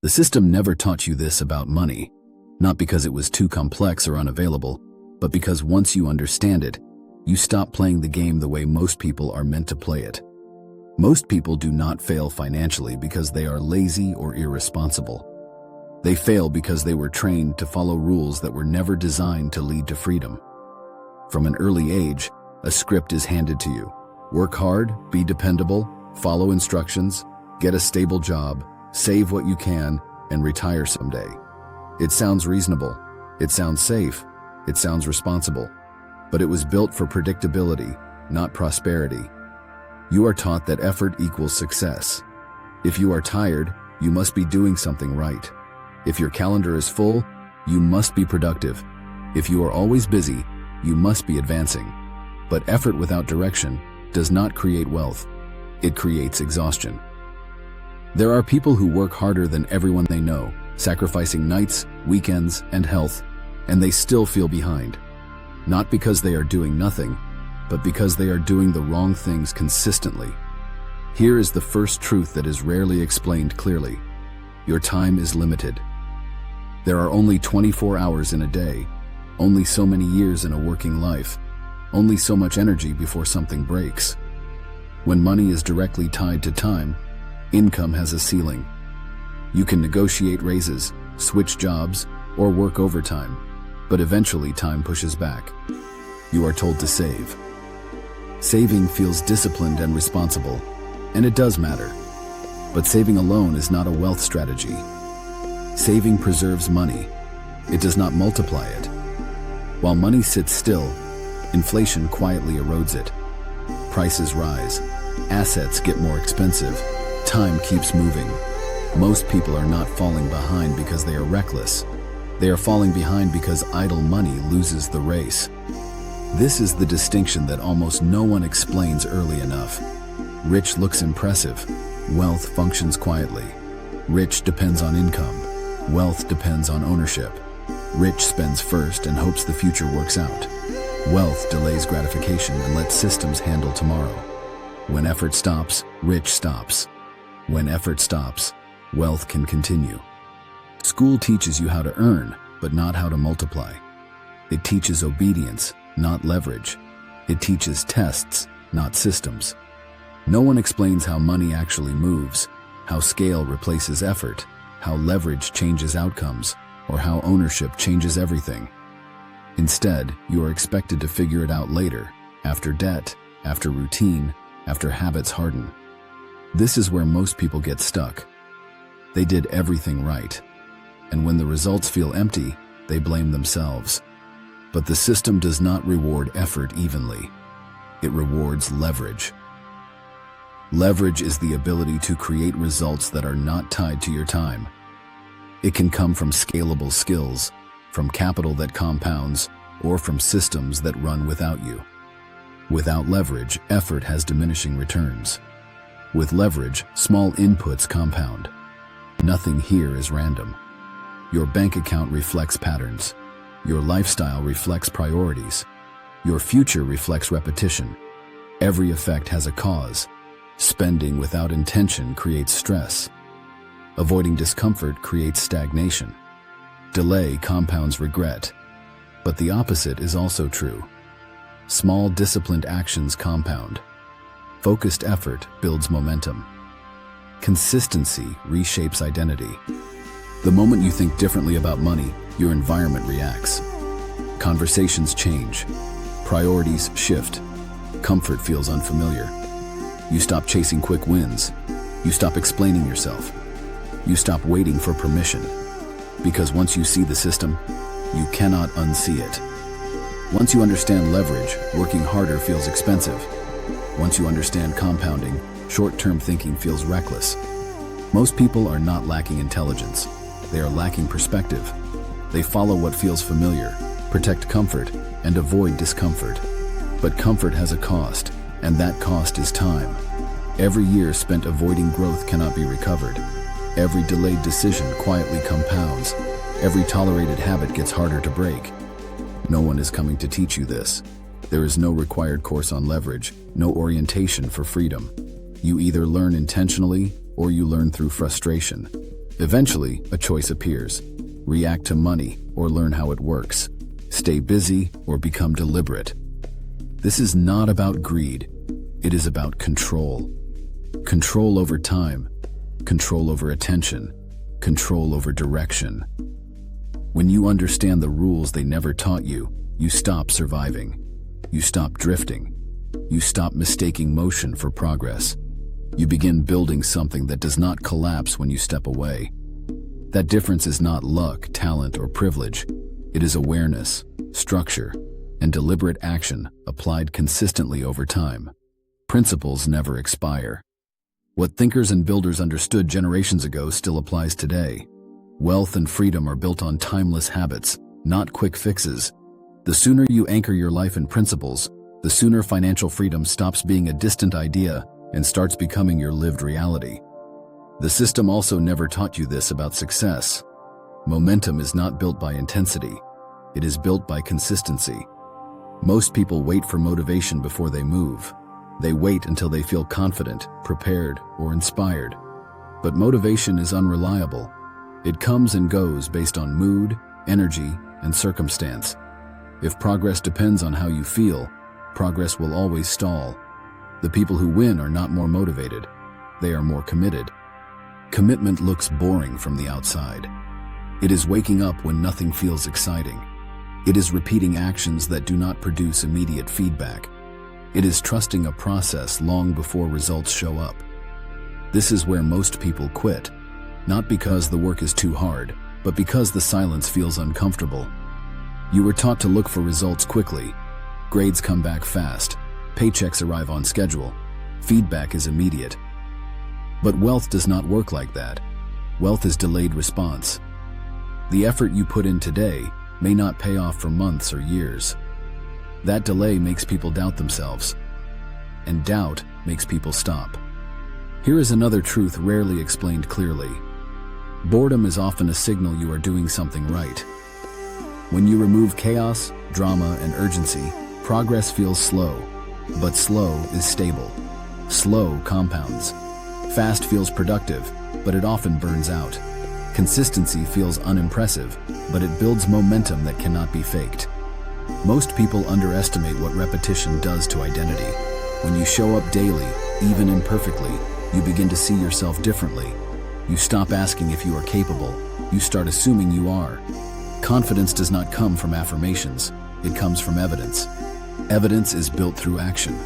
The system never taught you this about money, not because it was too complex or unavailable, but because once you understand it, you stop playing the game the way most people are meant to play it. Most people do not fail financially because they are lazy or irresponsible. They fail because they were trained to follow rules that were never designed to lead to freedom. From an early age, a script is handed to you. Work hard, be dependable, follow instructions, get a stable job, save what you can, and retire someday. It sounds reasonable. It sounds safe. It sounds responsible. But it was built for predictability, not prosperity. You are taught that effort equals success. If you are tired, you must be doing something right. If your calendar is full, you must be productive. If you are always busy, you must be advancing. But effort without direction does not create wealth. It creates exhaustion. There are people who work harder than everyone they know, sacrificing nights, weekends, and health, and they still feel behind. Not because they are doing nothing, but because they are doing the wrong things consistently. Here is the first truth that is rarely explained clearly. Your time is limited. There are only 24 hours in a day, only so many years in a working life, only so much energy before something breaks. When money is directly tied to time, income has a ceiling. You can negotiate raises, switch jobs, or work overtime, but eventually time pushes back. You are told to save. Saving feels disciplined and responsible, and it does matter. But saving alone is not a wealth strategy. Saving preserves money. It does not multiply it. While money sits still, inflation quietly erodes it. Prices rise. Assets get more expensive. Time keeps moving. Most people are not falling behind because they are reckless. They are falling behind because idle money loses the race. This is the distinction that almost no one explains early enough. Rich looks impressive. Wealth functions quietly. Rich depends on income. Wealth depends on ownership. Rich spends first and hopes the future works out. Wealth delays gratification and lets systems handle tomorrow. When effort stops, rich stops. When effort stops, wealth can continue. School teaches you how to earn, but not how to multiply. It teaches obedience, not leverage. It teaches tests, not systems. No one explains how money actually moves, how scale replaces effort, how leverage changes outcomes, or how ownership changes everything. Instead, you are expected to figure it out later, after debt, after routine, after habits harden. This is where most people get stuck. They did everything right, and when the results feel empty, they blame themselves. But the system does not reward effort evenly. It rewards leverage. Leverage is the ability to create results that are not tied to your time. It can come from scalable skills, from capital that compounds, or from systems that run without you. Without leverage, effort has diminishing returns. With leverage, small inputs compound. Nothing here is random. Your bank account reflects patterns. Your lifestyle reflects priorities. Your future reflects repetition. Every effect has a cause. Spending without intention creates stress. Avoiding discomfort creates stagnation. Delay compounds regret. But the opposite is also true. Small disciplined actions compound. Focused effort builds momentum. Consistency reshapes identity. The moment you think differently about money, your environment reacts. Conversations change. Priorities shift. Comfort feels unfamiliar. You stop chasing quick wins. You stop explaining yourself. You stop waiting for permission. Because once you see the system, you cannot unsee it. Once you understand leverage, working harder feels expensive. Once you understand compounding, short-term thinking feels reckless. Most people are not lacking intelligence. They are lacking perspective. They follow what feels familiar, protect comfort, and avoid discomfort. But comfort has a cost, and that cost is time. Every year spent avoiding growth cannot be recovered. Every delayed decision quietly compounds. Every tolerated habit gets harder to break. No one is coming to teach you this. There is no required course on leverage, no orientation for freedom. You either learn intentionally or you learn through frustration. Eventually, a choice appears. React to money or learn how it works. Stay busy or become deliberate. This is not about greed. It is about control. Control over time, control over attention, control over direction. When you understand the rules they never taught you, you stop surviving. You stop drifting. You stop mistaking motion for progress. You begin building something that does not collapse when you step away. That difference is not luck, talent, or privilege. It is awareness, structure, and deliberate action applied consistently over time. Principles never expire. What thinkers and builders understood generations ago still applies today. Wealth and freedom are built on timeless habits, not quick fixes. The sooner you anchor your life in principles, the sooner financial freedom stops being a distant idea and starts becoming your lived reality. The system also never taught you this about success. Momentum is not built by intensity. It is built by consistency. Most people wait for motivation before they move. They wait until they feel confident, prepared, or inspired. But motivation is unreliable. It comes and goes based on mood, energy, and circumstance. If progress depends on how you feel, progress will always stall. The people who win are not more motivated. They are more committed. Commitment looks boring from the outside. It is waking up when nothing feels exciting. It is repeating actions that do not produce immediate feedback. It is trusting a process long before results show up. This is where most people quit, not because the work is too hard, but because the silence feels uncomfortable. You were taught to look for results quickly. Grades come back fast. Paychecks arrive on schedule. Feedback is immediate. But wealth does not work like that. Wealth is delayed response. The effort you put in today may not pay off for months or years. That delay makes people doubt themselves, and doubt makes people stop. Here is another truth rarely explained clearly. Boredom is often a signal you are doing something right. When you remove chaos, drama, and urgency, progress feels slow, but slow is stable. Slow compounds. Fast feels productive, but it often burns out. Consistency feels unimpressive, but it builds momentum that cannot be faked. Most people underestimate what repetition does to identity. When you show up daily, even imperfectly, you begin to see yourself differently. You stop asking if you are capable. You start assuming you are. Confidence does not come from affirmations. It comes from evidence. Evidence is built through action.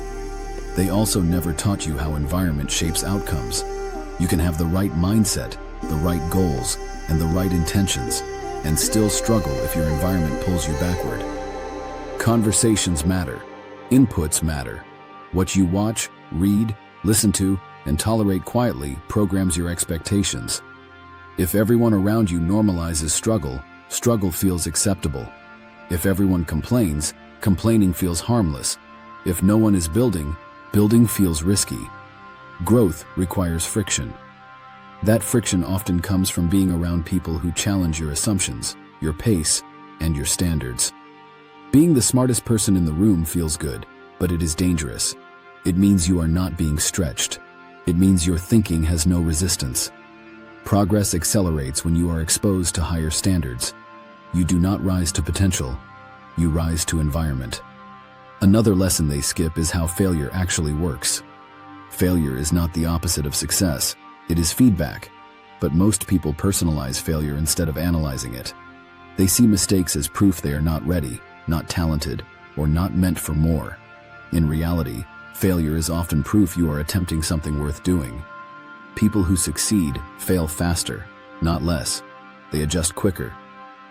They also never taught you how environment shapes outcomes. You can have the right mindset, the right goals, and the right intentions, and still struggle if your environment pulls you backward. Conversations matter. Inputs matter. What you watch, read, listen to, and tolerate quietly programs your expectations. If everyone around you normalizes struggle, struggle feels acceptable. If everyone complains, complaining feels harmless. If no one is building, building feels risky. Growth requires friction. That friction often comes from being around people who challenge your assumptions, your pace, and your standards. Being the smartest person in the room feels good, but it is dangerous. It means you are not being stretched. It means your thinking has no resistance. Progress accelerates when you are exposed to higher standards. You do not rise to potential. You rise to environment. Another lesson they skip is how failure actually works. Failure is not the opposite of success. It is feedback. But most people personalize failure instead of analyzing it. They see mistakes as proof they are not ready, not talented, or not meant for more. In reality, failure is often proof you are attempting something worth doing. People who succeed fail faster, not less. They adjust quicker.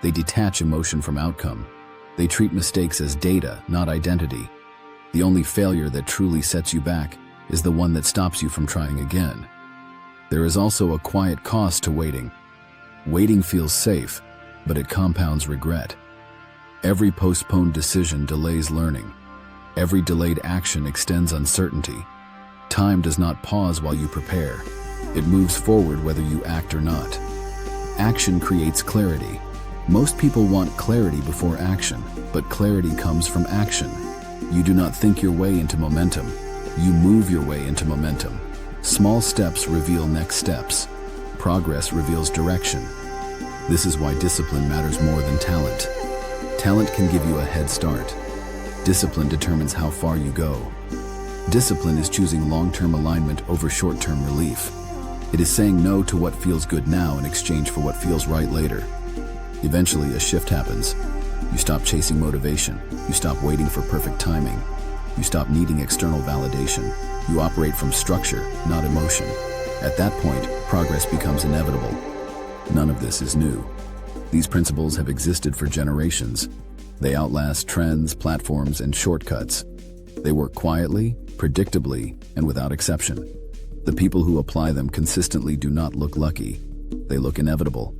They detach emotion from outcome. They treat mistakes as data, not identity. The only failure that truly sets you back is the one that stops you from trying again. There is also a quiet cost to waiting. Waiting feels safe, but it compounds regret. Every postponed decision delays learning. Every delayed action extends uncertainty. Time does not pause while you prepare. It moves forward whether you act or not. Action creates clarity. Most people want clarity before action, but clarity comes from action. You do not think your way into momentum. You move your way into momentum. Small steps reveal next steps. Progress reveals direction. This is why discipline matters more than talent. Talent can give you a head start. Discipline determines how far you go. Discipline is choosing long-term alignment over short-term relief. It is saying no to what feels good now in exchange for what feels right later. Eventually, a shift happens. You stop chasing motivation. You stop waiting for perfect timing. You stop needing external validation. You operate from structure, not emotion. At that point, progress becomes inevitable. None of this is new. These principles have existed for generations. They outlast trends, platforms, and shortcuts. They work quietly, predictably, and without exception. The people who apply them consistently do not look lucky. They look inevitable.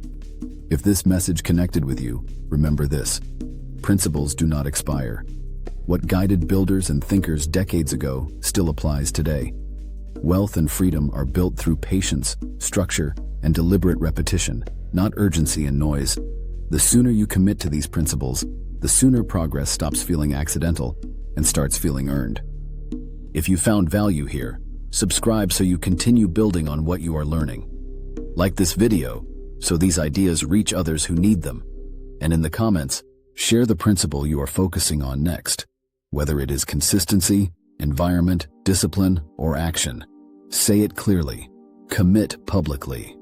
If this message connected with you, remember this: principles do not expire. What guided builders and thinkers decades ago still applies today. Wealth and freedom are built through patience, structure, and deliberate repetition, not urgency and noise. The sooner you commit to these principles, the sooner progress stops feeling accidental and starts feeling earned. If you found value here, subscribe so you continue building on what you are learning. Like this video so these ideas reach others who need them. And in the comments, share the principle you are focusing on next, whether it is consistency, environment, discipline, or action. Say it clearly. Commit publicly.